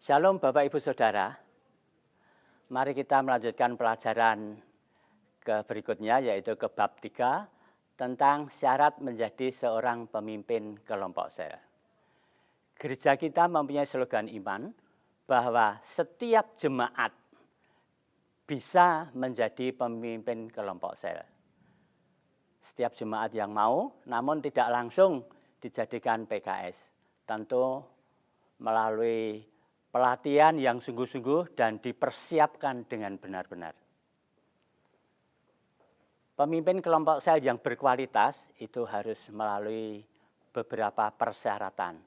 Shalom Bapak Ibu Saudara, mari kita melanjutkan pelajaran ke berikutnya yaitu ke bab 3 tentang syarat menjadi seorang pemimpin kelompok sel. Gereja kita mempunyai slogan iman bahwa setiap jemaat bisa menjadi pemimpin kelompok sel. Setiap jemaat yang mau namun tidak langsung dijadikan PKS, tentu melalui pelatihan yang sungguh-sungguh dan dipersiapkan dengan benar-benar. Pemimpin kelompok sel yang berkualitas itu harus melalui beberapa persyaratan.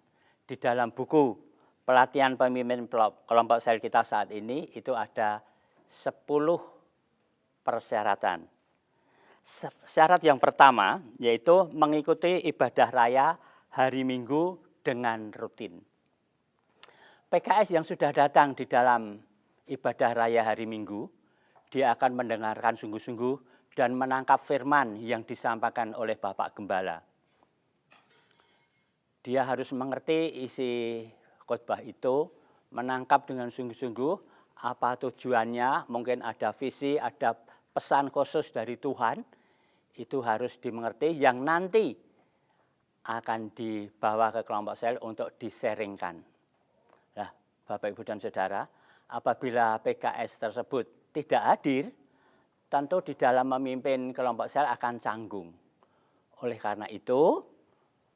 Di dalam buku pelatihan pemimpin kelompok sel kita saat ini itu ada 10 persyaratan. Syarat yang pertama yaitu mengikuti ibadah raya hari Minggu dengan rutin. PKS yang sudah datang di dalam ibadah raya hari Minggu, dia akan mendengarkan sungguh-sungguh dan menangkap firman yang disampaikan oleh Bapak Gembala. Dia harus mengerti isi khotbah itu, menangkap dengan sungguh-sungguh apa tujuannya, mungkin ada visi, ada pesan khusus dari Tuhan, itu harus dimengerti yang nanti akan dibawa ke kelompok sel untuk diseringkan. Nah, Bapak, Ibu, dan Saudara, apabila PKS tersebut tidak hadir, tentu di dalam memimpin kelompok sel akan canggung. Oleh karena itu,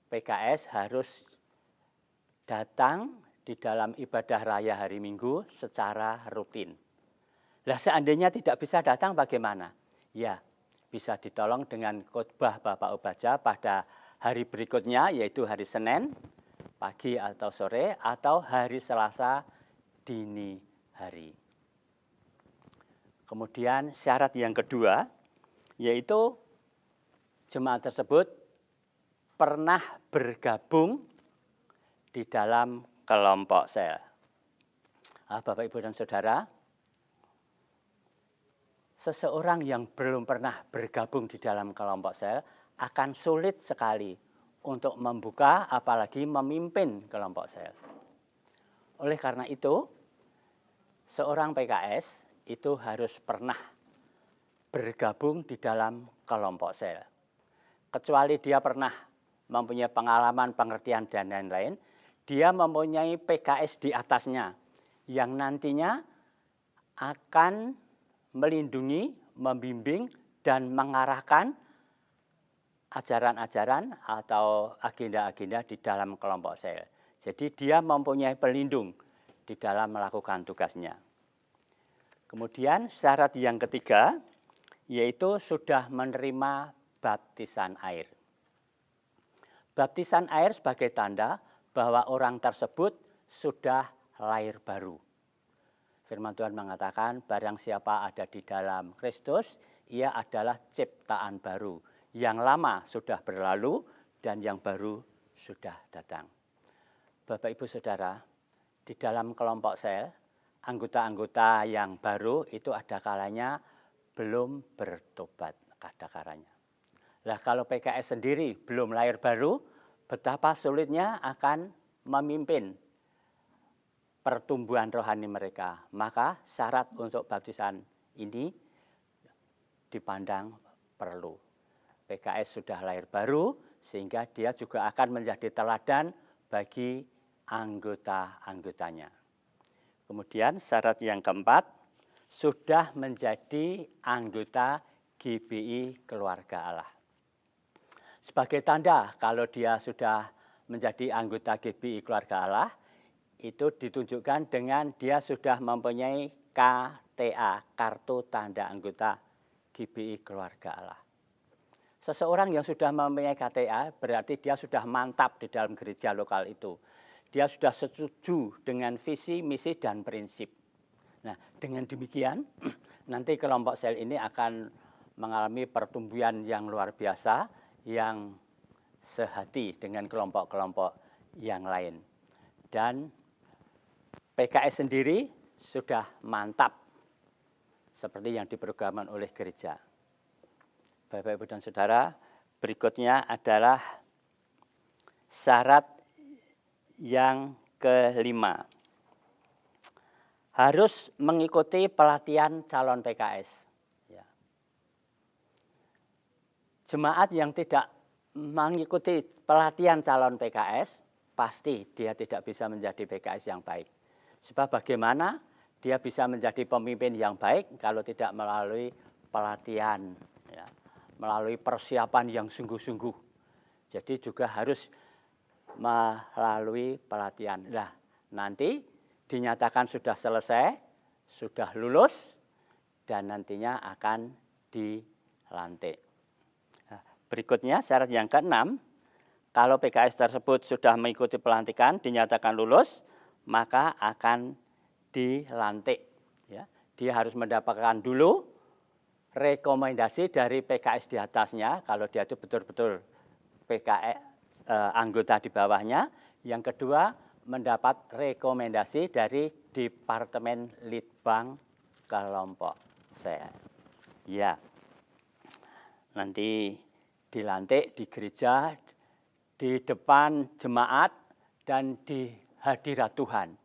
PKS harus datang di dalam ibadah raya hari Minggu secara rutin. Nah, seandainya tidak bisa datang bagaimana? Ya, bisa ditolong dengan khotbah Bapak Obaja pada hari berikutnya, yaitu hari Senin, pagi atau sore, atau hari Selasa dini hari. Kemudian syarat yang kedua, yaitu jemaat tersebut pernah bergabung di dalam kelompok sel. Bapak, Ibu, dan Saudara, seseorang yang belum pernah bergabung di dalam kelompok sel akan sulit sekali untuk membuka apalagi memimpin kelompok sel. Oleh karena itu, seorang PKS itu harus pernah bergabung di dalam kelompok sel. Kecuali dia pernah mempunyai pengalaman, pengertian, dan lain-lain, dia mempunyai PKS di atasnya yang nantinya akan melindungi, membimbing, dan mengarahkan ajaran-ajaran atau agenda-agenda di dalam kelompok sel. Jadi dia mempunyai pelindung di dalam melakukan tugasnya. Kemudian syarat yang ketiga yaitu sudah menerima baptisan air. Baptisan air sebagai tanda bahwa orang tersebut sudah lahir baru. Firman Tuhan mengatakan barang siapa ada di dalam Kristus, ia adalah ciptaan baru. Yang lama sudah berlalu dan yang baru sudah datang. Bapak, Ibu, Saudara, di dalam kelompok sel, anggota-anggota yang baru itu ada kalanya belum bertobat, ada kalanya. Nah, kalau PKS sendiri belum lahir baru, betapa sulitnya akan memimpin pertumbuhan rohani mereka. Maka syarat untuk baptisan ini dipandang perlu. PKS sudah lahir baru sehingga dia juga akan menjadi teladan bagi anggota-anggotanya. Kemudian syarat yang keempat, sudah menjadi anggota GBI Keluarga Allah. Sebagai tanda kalau dia sudah menjadi anggota GBI Keluarga Allah, itu ditunjukkan dengan dia sudah mempunyai KTA, Kartu Tanda Anggota GBI Keluarga Allah. Seseorang yang sudah mempunyai KTA berarti dia sudah mantap di dalam gereja lokal itu. Dia sudah setuju dengan visi, misi, dan prinsip. Nah, dengan demikian nanti kelompok sel ini akan mengalami pertumbuhan yang luar biasa, yang sehati dengan kelompok-kelompok yang lain. Dan PKS sendiri sudah mantap seperti yang diprogramkan oleh gereja. Bapak, Ibu, dan Saudara, berikutnya adalah syarat yang kelima. harus mengikuti pelatihan calon PKS. Ya. Jemaat yang tidak mengikuti pelatihan calon PKS, pasti dia tidak bisa menjadi PKS yang baik. Sebab bagaimana dia bisa menjadi pemimpin yang baik kalau tidak melalui pelatihan, ya, melalui persiapan yang sungguh-sungguh. Jadi juga harus melalui pelatihan. Nah, nanti dinyatakan sudah selesai, sudah lulus, dan nantinya akan dilantik. Nah, berikutnya syarat yang keenam, kalau PKS tersebut sudah mengikuti pelantikan, dinyatakan lulus, maka akan dilantik. Ya, dia harus mendapatkan dulu rekomendasi dari PKS di atasnya, kalau dia itu betul-betul PKS anggota di bawahnya. Yang kedua, mendapat rekomendasi dari Departemen Litbang kelompok sel. Ya, nanti dilantik di gereja, di depan jemaat, dan di hadirat Tuhan.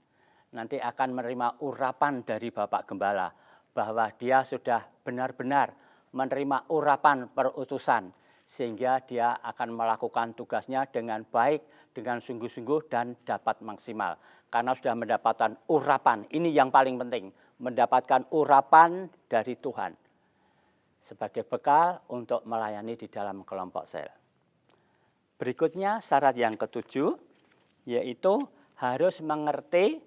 Nanti akan menerima urapan dari Bapak Gembala bahwa dia sudah benar-benar menerima urapan perutusan, sehingga dia akan melakukan tugasnya dengan baik, dengan sungguh-sungguh dan dapat maksimal. Karena sudah mendapatkan urapan, ini yang paling penting, mendapatkan urapan dari Tuhan sebagai bekal untuk melayani di dalam kelompok sel. Berikutnya syarat yang ketujuh, yaitu harus mengerti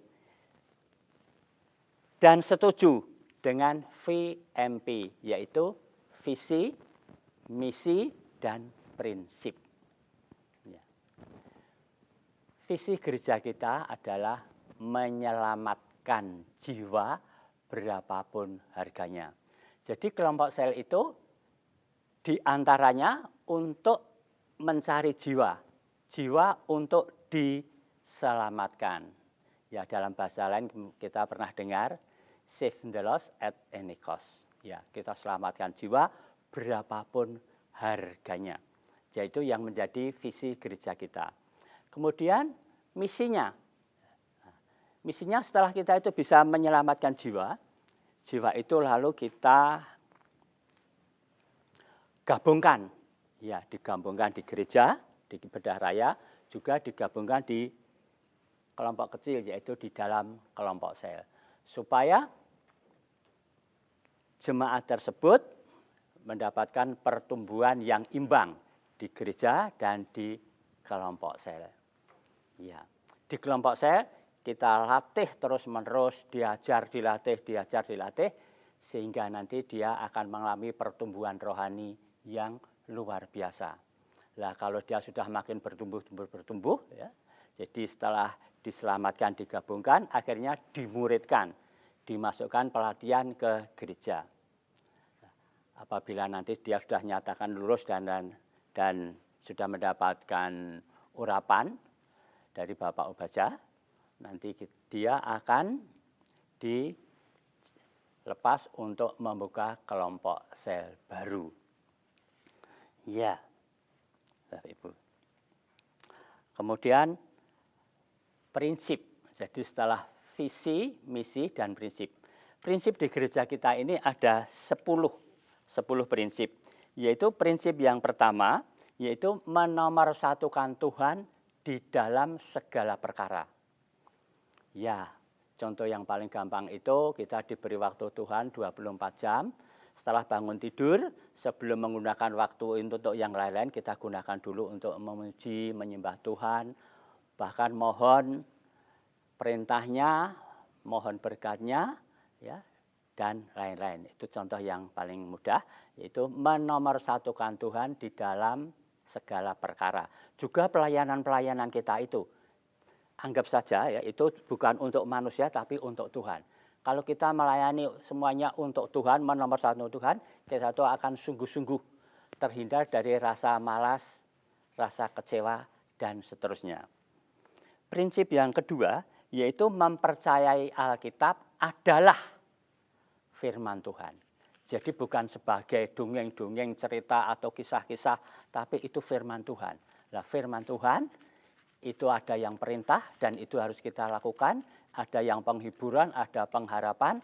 dan setuju dengan VMP, yaitu visi, misi, dan prinsip. Ya. Visi gereja kita adalah menyelamatkan jiwa berapapun harganya. Jadi kelompok sel itu diantaranya untuk mencari jiwa, jiwa untuk diselamatkan. Ya, dalam bahasa lain kita pernah dengar, save the lost at any cost. Ya, kita selamatkan jiwa berapapun harganya. Yaitu yang menjadi visi gereja kita. Kemudian misinya. Misinya setelah kita itu bisa menyelamatkan jiwa, jiwa itu lalu kita gabungkan. Ya, digabungkan di gereja, di bedah raya, juga digabungkan di kelompok kecil, yaitu di dalam kelompok sel. Supaya jemaat tersebut mendapatkan pertumbuhan yang imbang di gereja dan di kelompok sel. Ya, di kelompok sel kita latih terus-menerus, diajar, dilatih, sehingga nanti dia akan mengalami pertumbuhan rohani yang luar biasa. Nah, kalau dia sudah makin bertumbuh, ya, jadi setelah diselamatkan, digabungkan, akhirnya dimuridkan, dimasukkan pelatihan ke gereja. Apabila nanti dia sudah nyatakan lulus dan sudah mendapatkan urapan dari Bapak Ubaja, nanti dia akan dilepas untuk membuka kelompok sel baru. Ya, Bapak Ibu. Kemudian prinsip. Jadi setelah visi, misi, dan prinsip. Prinsip di gereja kita ini ada 10 prinsip. Yaitu prinsip yang pertama, yaitu menomorsatukan Tuhan di dalam segala perkara. Ya, contoh yang paling gampang itu kita diberi waktu Tuhan 24 jam. Setelah bangun tidur, sebelum menggunakan waktu untuk yang lain-lain, kita gunakan dulu untuk memuji, menyembah Tuhan. Bahkan mohon perintahnya, mohon berkatnya, ya, dan lain-lain. Itu contoh yang paling mudah, yaitu menomorsatukan Tuhan di dalam segala perkara. Juga pelayanan-pelayanan kita itu, anggap saja ya, itu bukan untuk manusia tapi untuk Tuhan. Kalau kita melayani semuanya untuk Tuhan, menomorsatukan Tuhan, kita itu akan sungguh-sungguh terhindar dari rasa malas, rasa kecewa, dan seterusnya. Prinsip yang kedua, yaitu mempercayai Alkitab adalah firman Tuhan. Jadi bukan sebagai dongeng-dongeng, cerita atau kisah-kisah, tapi itu firman Tuhan. Nah, firman Tuhan itu ada yang perintah dan itu harus kita lakukan, ada yang penghiburan, ada pengharapan,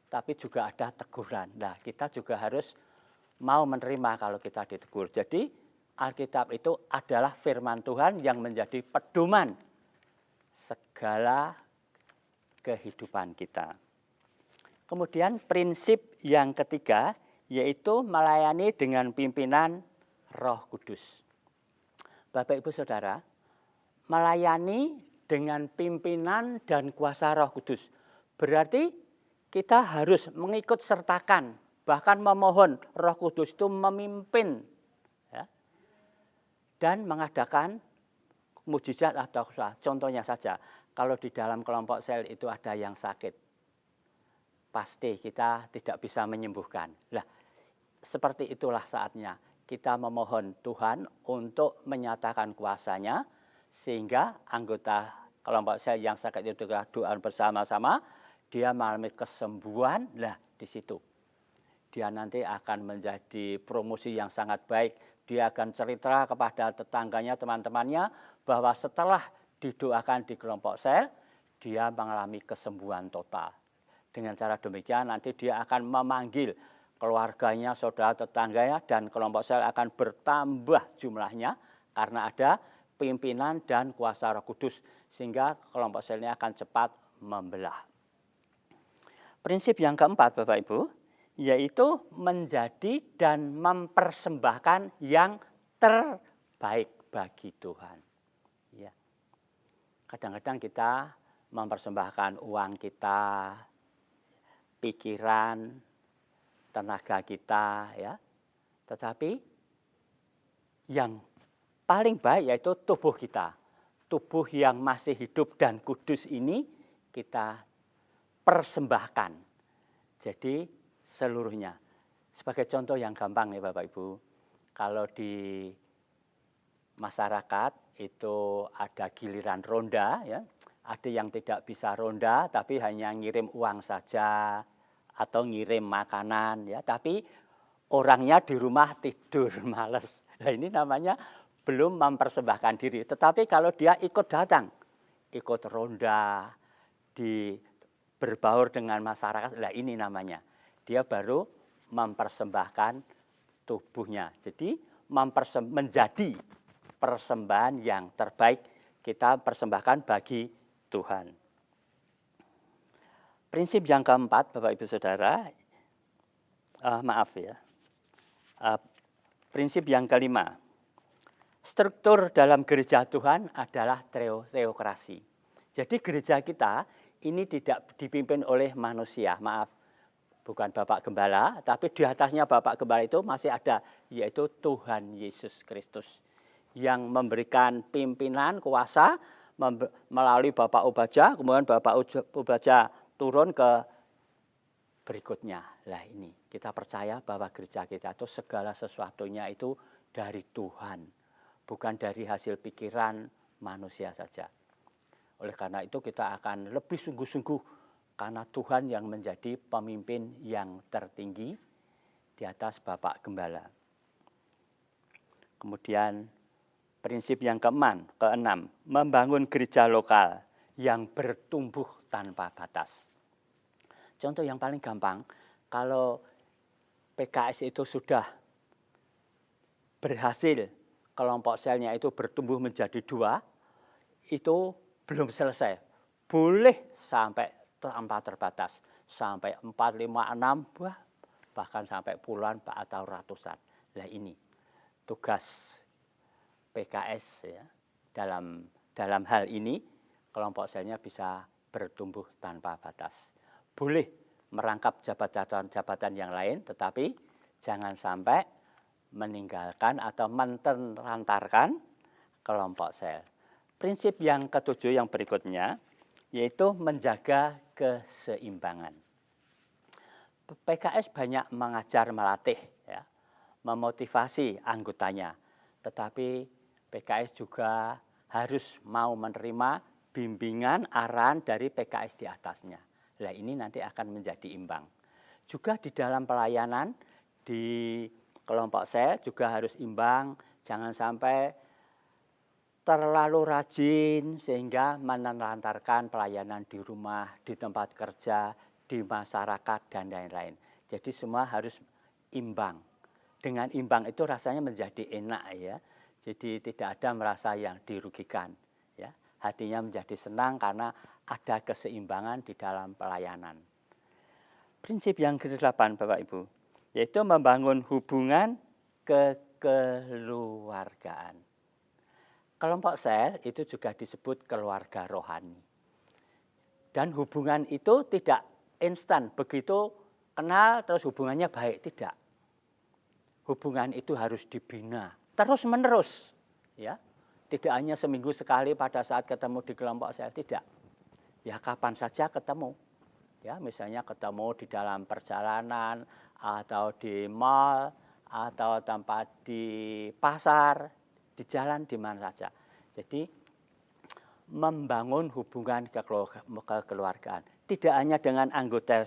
tapi juga ada teguran. Nah, kita juga harus mau menerima kalau kita ditegur. Jadi Alkitab itu adalah firman Tuhan yang menjadi pedoman segala kehidupan kita. Kemudian prinsip yang ketiga yaitu melayani dengan pimpinan Roh Kudus. Bapak Ibu Saudara, melayani dengan pimpinan dan kuasa Roh Kudus berarti kita harus mengikut sertakan, bahkan memohon Roh Kudus itu memimpin ya, dan mengadakan mujizat atau usaha. Contohnya saja, kalau di dalam kelompok sel itu ada yang sakit, pasti kita tidak bisa menyembuhkan. Lah, seperti itulah saatnya kita memohon Tuhan untuk menyatakan kuasanya, sehingga anggota kelompok sel yang sakit itu doa bersama-sama, dia mengalami kesembuhan. Lah, di situ dia nanti akan menjadi promosi yang sangat baik. Dia akan cerita kepada tetangganya, teman-temannya, bahwa setelah didoakan di kelompok sel, dia mengalami kesembuhan total. Dengan cara demikian nanti dia akan memanggil keluarganya, saudara, tetangganya, dan kelompok sel akan bertambah jumlahnya karena ada pimpinan dan kuasa Roh Kudus, sehingga kelompok selnya akan cepat membelah. Prinsip yang keempat, Bapak Ibu, yaitu menjadi dan mempersembahkan yang terbaik bagi Tuhan. Ya. Kadang-kadang kita mempersembahkan uang kita, pikiran, tenaga kita, ya. Tetapi yang paling baik yaitu tubuh kita. Tubuh yang masih hidup dan kudus ini kita persembahkan. Jadi seluruhnya. Sebagai contoh yang gampang nih Bapak Ibu, kalau di masyarakat itu ada giliran ronda, ya, ada yang tidak bisa ronda tapi hanya ngirim uang saja atau ngirim makanan, ya, tapi orangnya di rumah tidur malas. Nah, ini namanya belum mempersembahkan diri. Tetapi kalau dia ikut datang, ikut ronda, berbaur dengan masyarakat, lah ini namanya dia baru mempersembahkan tubuhnya. Jadi menjadi persembahan yang terbaik kita persembahkan bagi Tuhan. Prinsip yang keempat, Bapak Ibu Saudara, prinsip yang kelima, struktur dalam gereja Tuhan adalah teokrasi. Jadi gereja kita ini tidak dipimpin oleh manusia, bukan Bapak Gembala, tapi di atasnya Bapak Gembala itu masih ada, yaitu Tuhan Yesus Kristus yang memberikan pimpinan kuasa melalui Bapak Obaja, kemudian Bapak Obaja turun ke berikutnya. Lah ini, kita percaya bahwa gereja kita itu segala sesuatunya itu dari Tuhan, bukan dari hasil pikiran manusia saja. Oleh karena itu kita akan lebih sungguh-sungguh karena Tuhan yang menjadi pemimpin yang tertinggi di atas Bapak Gembala. Kemudian prinsip yang keenam, membangun gereja lokal yang bertumbuh tanpa batas. Contoh yang paling gampang, kalau PKS itu sudah berhasil kelompok selnya itu bertumbuh menjadi 2, itu belum selesai. Boleh sampai tanpa terbatas, sampai 4, 5, 6, bahkan sampai puluhan atau ratusan. Nah ini tugas PKS ya, dalam hal ini kelompok selnya bisa bertumbuh tanpa batas. Boleh merangkap jabatan-jabatan yang lain, tetapi jangan sampai meninggalkan atau menelantarkan kelompok sel. Prinsip yang ketujuh yang berikutnya yaitu menjaga keseimbangan. PKS banyak mengajar, melatih, ya, memotivasi anggotanya, tetapi PKS juga harus mau menerima bimbingan, arahan dari PKS di atasnya. Nah ini nanti akan menjadi imbang. Juga di dalam pelayanan di kelompok sel juga harus imbang, jangan sampai terlalu rajin sehingga menelantarkan pelayanan di rumah, di tempat kerja, di masyarakat, dan lain-lain. Jadi semua harus imbang. Dengan imbang itu rasanya menjadi enak ya. Jadi tidak ada merasa yang dirugikan. Ya. Hatinya menjadi senang karena ada keseimbangan di dalam pelayanan. Prinsip yang ke-8 Bapak Ibu, yaitu membangun hubungan kekeluargaan. Kelompok sel itu juga disebut keluarga rohani. Dan hubungan itu tidak instan, begitu kenal terus hubungannya baik, tidak. Hubungan itu harus dibina terus-menerus, ya. Tidak hanya seminggu sekali pada saat ketemu di kelompok sel, tidak. Ya kapan saja ketemu. Ya, misalnya ketemu di dalam perjalanan atau di mall atau tempat di pasar, di jalan di mana saja. Jadi membangun hubungan kekeluargaan tidak hanya dengan anggota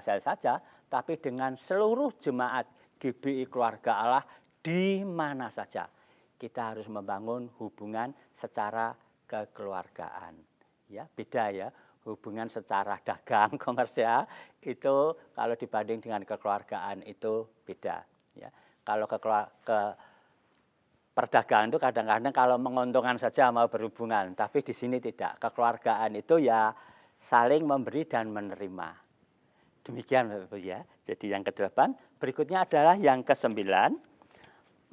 sel saja, tapi dengan seluruh jemaat GBI Keluarga Allah di mana saja. Kita harus membangun hubungan secara kekeluargaan. Ya, beda ya. Hubungan secara dagang komersial itu kalau dibanding dengan kekeluargaan itu beda. Ya, kalau perdagangan itu kadang-kadang kalau menguntungkan saja mau berhubungan, tapi di sini tidak. Kekeluargaan itu ya saling memberi dan menerima. Demikian Bapak Ibu ya. Jadi yang ke-8, berikutnya adalah yang ke-9,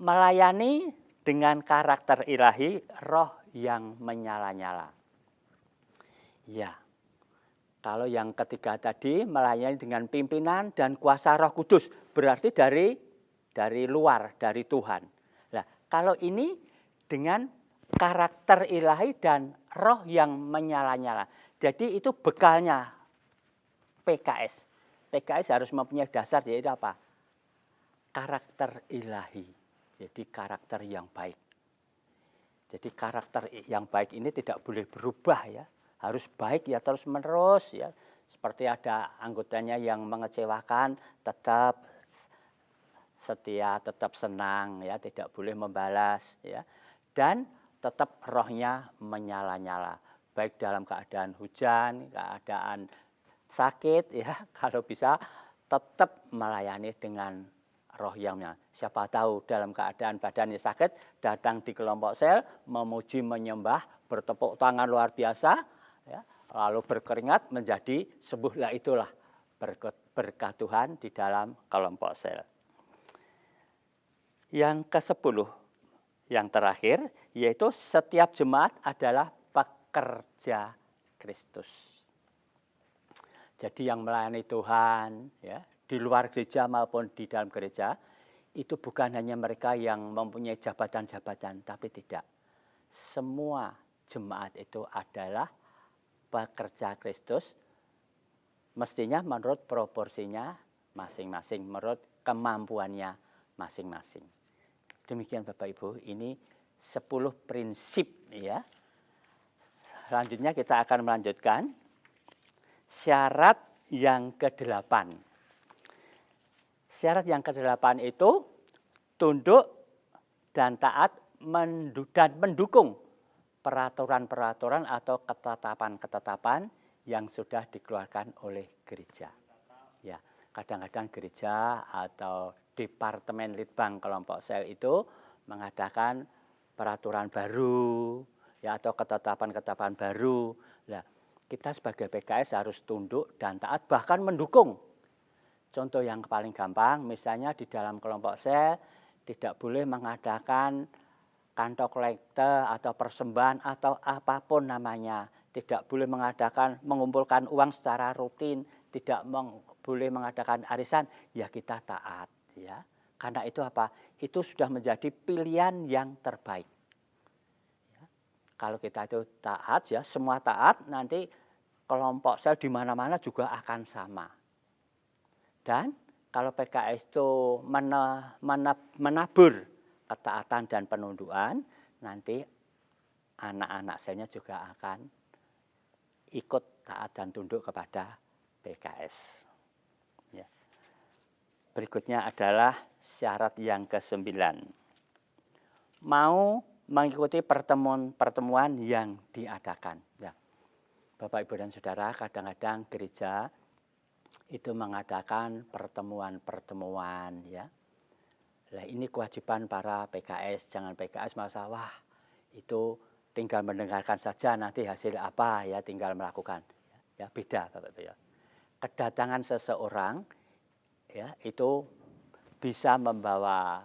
melayani dengan karakter ilahi, roh yang menyala-nyala. Ya. Kalau yang ketiga tadi melayani dengan pimpinan dan kuasa Roh Kudus, berarti dari luar, dari Tuhan. Nah, kalau ini dengan karakter ilahi dan roh yang menyala-nyala. Jadi itu bekalnya PKS. PKS harus mempunyai dasar, yaitu apa? Karakter ilahi. Jadi karakter yang baik. Jadi karakter yang baik ini tidak boleh berubah ya. Harus baik ya terus menerus ya. Seperti ada anggotanya yang mengecewakan, tetap setia, tetap senang ya, tidak boleh membalas ya. Dan tetap rohnya menyala-nyala. Baik dalam keadaan hujan, keadaan sakit ya, kalau bisa tetap melayani dengan roh yang menyala. Siapa tahu dalam keadaan badannya sakit, datang di kelompok sel, memuji, menyembah, bertepuk tangan luar biasa, ya, lalu berkeringat menjadi sembuhlah, itulah berkat Tuhan di dalam kelompok sel. Yang ke-10, yang terakhir, yaitu setiap jemaat adalah pekerja Kristus. Jadi yang melayani Tuhan, ya, di luar gereja maupun di dalam gereja, itu bukan hanya mereka yang mempunyai jabatan-jabatan, tapi tidak. Semua jemaat itu adalah pekerja Kristus, mestinya menurut proporsinya masing-masing, menurut kemampuannya masing-masing. Demikian Bapak Ibu, ini 10 prinsip ya. Selanjutnya kita akan melanjutkan syarat yang ke-8. Syarat yang ke-8 itu tunduk dan taat dan mendukung peraturan-peraturan atau ketetapan-ketetapan yang sudah dikeluarkan oleh gereja. Ya, kadang-kadang gereja atau Departemen Litbang kelompok sel itu mengadakan peraturan baru ya, atau ketetapan-ketetapan baru. Nah, kita sebagai PKS harus tunduk dan taat, bahkan mendukung. Contoh yang paling gampang, misalnya di dalam kelompok sel tidak boleh mengadakan kantong kolekte atau persembahan atau apapun namanya. Tidak boleh mengumpulkan uang secara rutin, tidak boleh mengadakan arisan, ya kita taat ya. Karena itu apa? Itu sudah menjadi pilihan yang terbaik. Ya. Kalau kita itu taat ya, semua taat, nanti kelompok sel di mana-mana juga akan sama. Dan kalau PKS itu menabur ketaatan dan penundukan, nanti anak-anak selnya juga akan ikut taat dan tunduk kepada PKS. Ya. Berikutnya adalah syarat yang ke-9. Mau mengikuti pertemuan-pertemuan yang diadakan. Ya. Bapak, Ibu, dan Saudara, kadang-kadang gereja itu mengadakan pertemuan-pertemuan, ya. Nah, ini kewajiban para PKS. Jangan PKS merasa, wah, itu tinggal mendengarkan saja, nanti hasil apa, ya, tinggal melakukan. Ya, beda, Bapak Ibu, ya. Kedatangan seseorang, ya, itu bisa membawa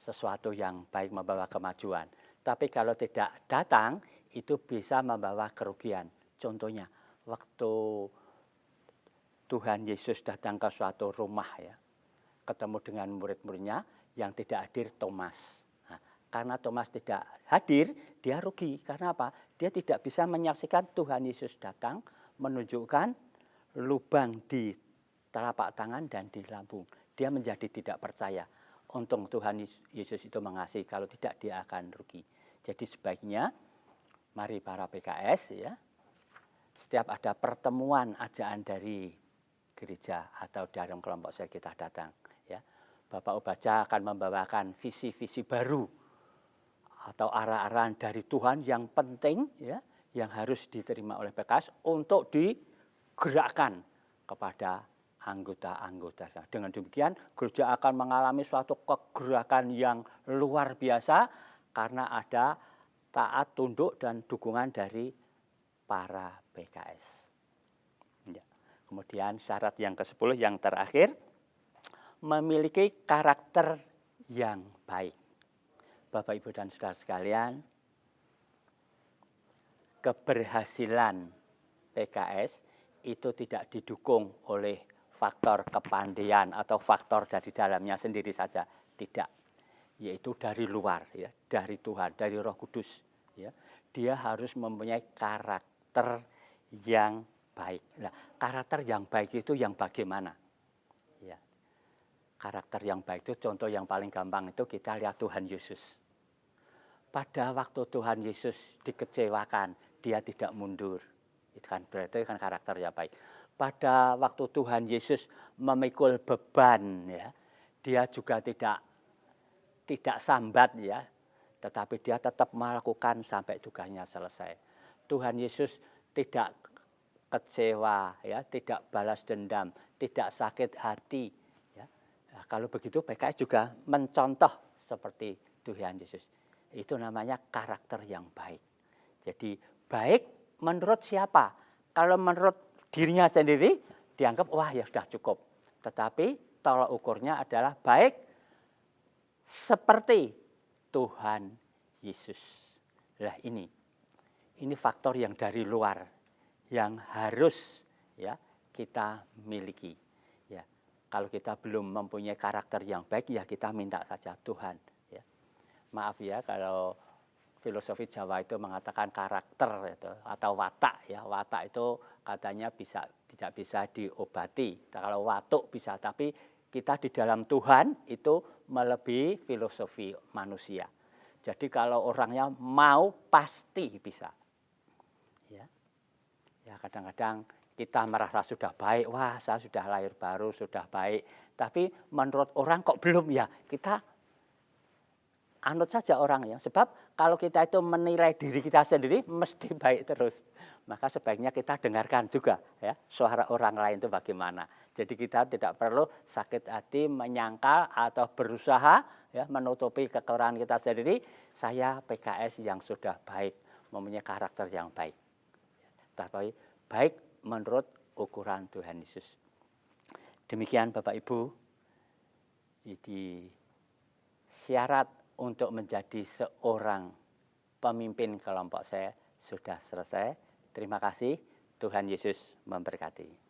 sesuatu yang baik, membawa kemajuan. Tapi kalau tidak datang, itu bisa membawa kerugian. Contohnya, waktu Tuhan Yesus datang ke suatu rumah, ya, ketemu dengan murid-muridnya, yang tidak hadir Thomas. Nah, karena Thomas tidak hadir, dia rugi. Karena apa? Dia tidak bisa menyaksikan Tuhan Yesus datang, menunjukkan lubang di telapak tangan dan di lambung. Dia menjadi tidak percaya. Untung Tuhan Yesus itu mengasihi, kalau tidak dia akan rugi. Jadi sebaiknya mari para PKS, ya, setiap ada pertemuan ajaan dari gereja atau dalam kelompok sel kita datang, ya. Bapak Ubaca akan membawakan visi-visi baru atau arah-arahan dari Tuhan yang penting, ya, yang harus diterima oleh PKS untuk digerakkan kepada anggota-anggota. Dengan demikian gereja akan mengalami suatu kegerakan yang luar biasa karena ada taat, tunduk, dan dukungan dari para PKS. Ya. Kemudian syarat yang ke-10 yang terakhir, memiliki karakter yang baik. Bapak, Ibu, dan Saudara sekalian, keberhasilan PKS itu tidak didukung oleh faktor kepandaian atau faktor dari dalamnya sendiri saja, tidak, yaitu dari luar, ya, dari Tuhan, dari Roh Kudus, ya. Dia harus mempunyai karakter yang baik. Nah, karakter yang baik itu yang bagaimana? Ya. Karakter yang baik itu, contoh yang paling gampang itu kita lihat Tuhan Yesus. Pada waktu Tuhan Yesus dikecewakan, dia tidak mundur. Itu kan berarti kan karakter yang baik. Pada waktu Tuhan Yesus memikul beban, ya, dia juga tidak sambat, ya, tetapi dia tetap melakukan sampai tugasnya selesai. Tuhan Yesus tidak kecewa, ya, tidak balas dendam, tidak sakit hati, ya. Nah, kalau begitu PKS juga mencontoh seperti Tuhan Yesus. Itu namanya karakter yang baik. Jadi baik menurut siapa? Kalau menurut dirinya sendiri dianggap wah ya sudah cukup. Tetapi tolak ukurnya adalah baik seperti Tuhan Yesus. Nah, ini faktor yang dari luar yang harus, ya, kita miliki. Ya, kalau kita belum mempunyai karakter yang baik, ya kita minta saja Tuhan. Ya. Maaf ya kalau filosofi Jawa itu mengatakan karakter itu, atau watak, ya. Watak itu katanya tidak bisa diobati. Kalau watuk bisa, tapi kita di dalam Tuhan itu melebihi filosofi manusia. Jadi kalau orangnya mau pasti bisa. Ya. Ya, kadang-kadang kita merasa sudah baik, wah saya sudah lahir baru, sudah baik. Tapi menurut orang kok belum, ya kita anut saja orangnya. Sebab kalau kita itu menilai diri kita sendiri mesti baik terus. Maka sebaiknya kita dengarkan juga, ya, suara orang lain itu bagaimana. Jadi kita tidak perlu sakit hati, menyangkal atau berusaha, ya, menutupi kekurangan kita sendiri. Saya PKS yang sudah baik, mempunyai karakter yang baik. Tapi baik menurut ukuran Tuhan Yesus. Demikian Bapak Ibu. Jadi syarat untuk menjadi seorang pemimpin kelompok saya sudah selesai. Terima kasih. Tuhan Yesus memberkati.